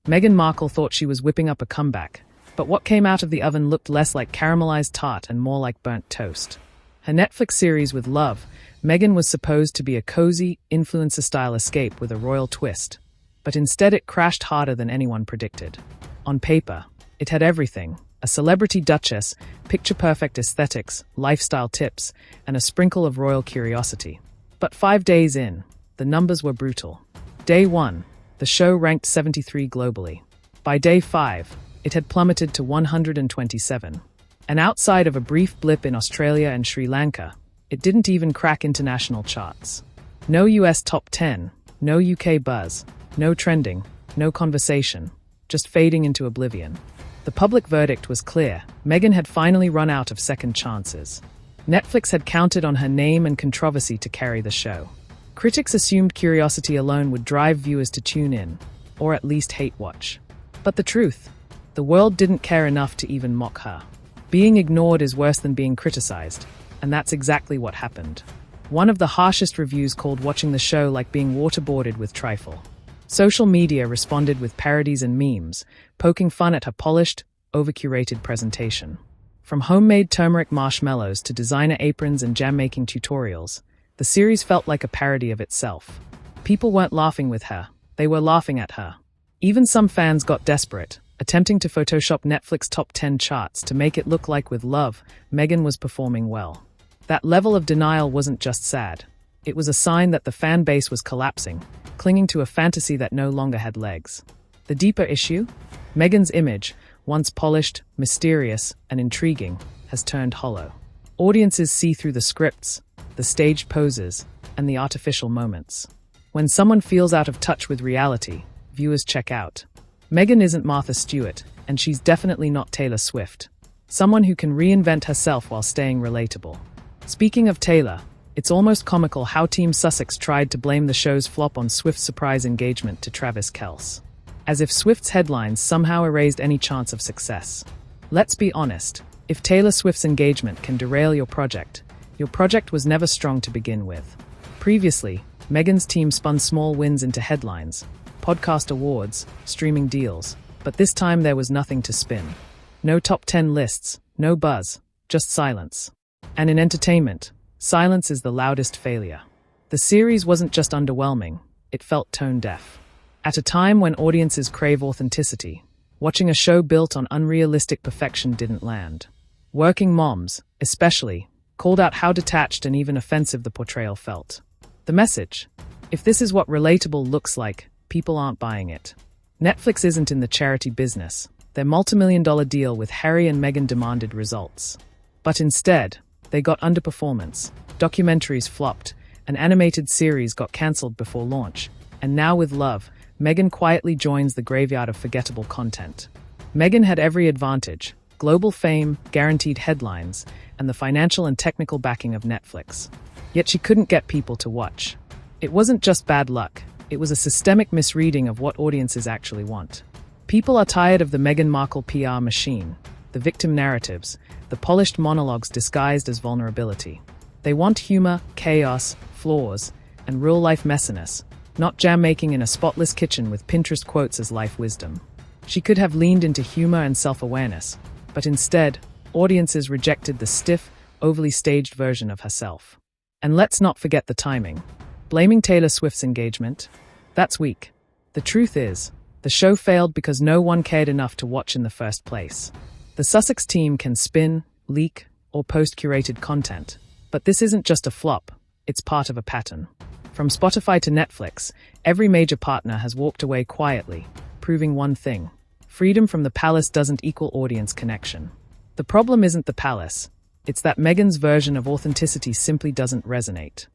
Meghan Markle thought she was whipping up a comeback, but what came out of the oven looked less like caramelized tart and more like burnt toast. Her Netflix series with Love, Meghan was supposed to be a cozy, influencer-style escape with a royal twist, but instead it crashed harder than anyone predicted. On paper, it had everything: a celebrity duchess, picture-perfect aesthetics, lifestyle tips, and a sprinkle of royal curiosity. But 5 days in, the numbers were brutal. Day 1, the show ranked 73 globally. By day 5, it had plummeted to 127. And outside of a brief blip in Australia and Sri Lanka, it didn't even crack international charts. No US top 10, no UK buzz, no trending, no conversation, just fading into oblivion. The public verdict was clear: Meghan had finally run out of second chances. Netflix had counted on her name and controversy to carry the show. Critics assumed curiosity alone would drive viewers to tune in, or at least hate watch. But the truth? The world didn't care enough to even mock her. Being ignored is worse than being criticized, and that's exactly what happened. One of the harshest reviews called watching the show like being waterboarded with trifle. Social media responded with parodies and memes, poking fun at her polished, over-curated presentation. From homemade turmeric marshmallows to designer aprons and jam-making tutorials, the series felt like a parody of itself. People weren't laughing with her, they were laughing at her. Even some fans got desperate, attempting to Photoshop Netflix top 10 charts to make it look like with Love, Meghan was performing well. That level of denial wasn't just sad. It was a sign that the fan base was collapsing, clinging to a fantasy that no longer had legs. The deeper issue? Meghan's image, once polished, mysterious, and intriguing, has turned hollow. Audiences see through the scripts, the staged poses, and the artificial moments. When someone feels out of touch with reality, viewers check out. Meghan isn't Martha Stewart, and she's definitely not Taylor Swift. Someone who can reinvent herself while staying relatable. Speaking of Taylor, it's almost comical how Team Sussex tried to blame the show's flop on Swift's surprise engagement to Travis Kelce. As if Swift's headlines somehow erased any chance of success. Let's be honest, if Taylor Swift's engagement can derail your project was never strong to begin with. Previously, Meghan's team spun small wins into headlines, podcast awards, streaming deals, but this time there was nothing to spin. No top 10 lists, no buzz, just silence. And in entertainment, silence is the loudest failure. The series wasn't just underwhelming, it felt tone-deaf. At a time when audiences crave authenticity, watching a show built on unrealistic perfection didn't land. Working moms, especially, called out how detached and even offensive the portrayal felt. The message: if this is what relatable looks like, people aren't buying it. Netflix isn't in the charity business. Their multi-million-dollar deal with Harry and Meghan demanded results. But instead, they got underperformance. Documentaries flopped, an animated series got cancelled before launch, and now with Love, Meghan quietly joins the graveyard of forgettable content. Meghan had every advantage: global fame, guaranteed headlines, and the financial and technical backing of Netflix. Yet she couldn't get people to watch. It wasn't just bad luck, it was a systemic misreading of what audiences actually want. People are tired of the Meghan Markle PR machine, the victim narratives, the polished monologues disguised as vulnerability. They want humor, chaos, flaws, and real-life messiness, not jam-making in a spotless kitchen with Pinterest quotes as life wisdom. She could have leaned into humor and self-awareness, but instead, audiences rejected the stiff, overly staged version of herself. And let's not forget the timing. Blaming Taylor Swift's engagement? That's weak. The truth is, the show failed because no one cared enough to watch in the first place. The Sussex team can spin, leak, or post curated content, but this isn't just a flop, it's part of a pattern. From Spotify to Netflix, every major partner has walked away quietly, proving one thing: freedom from the palace doesn't equal audience connection. The problem isn't the palace, it's that Meghan's version of authenticity simply doesn't resonate.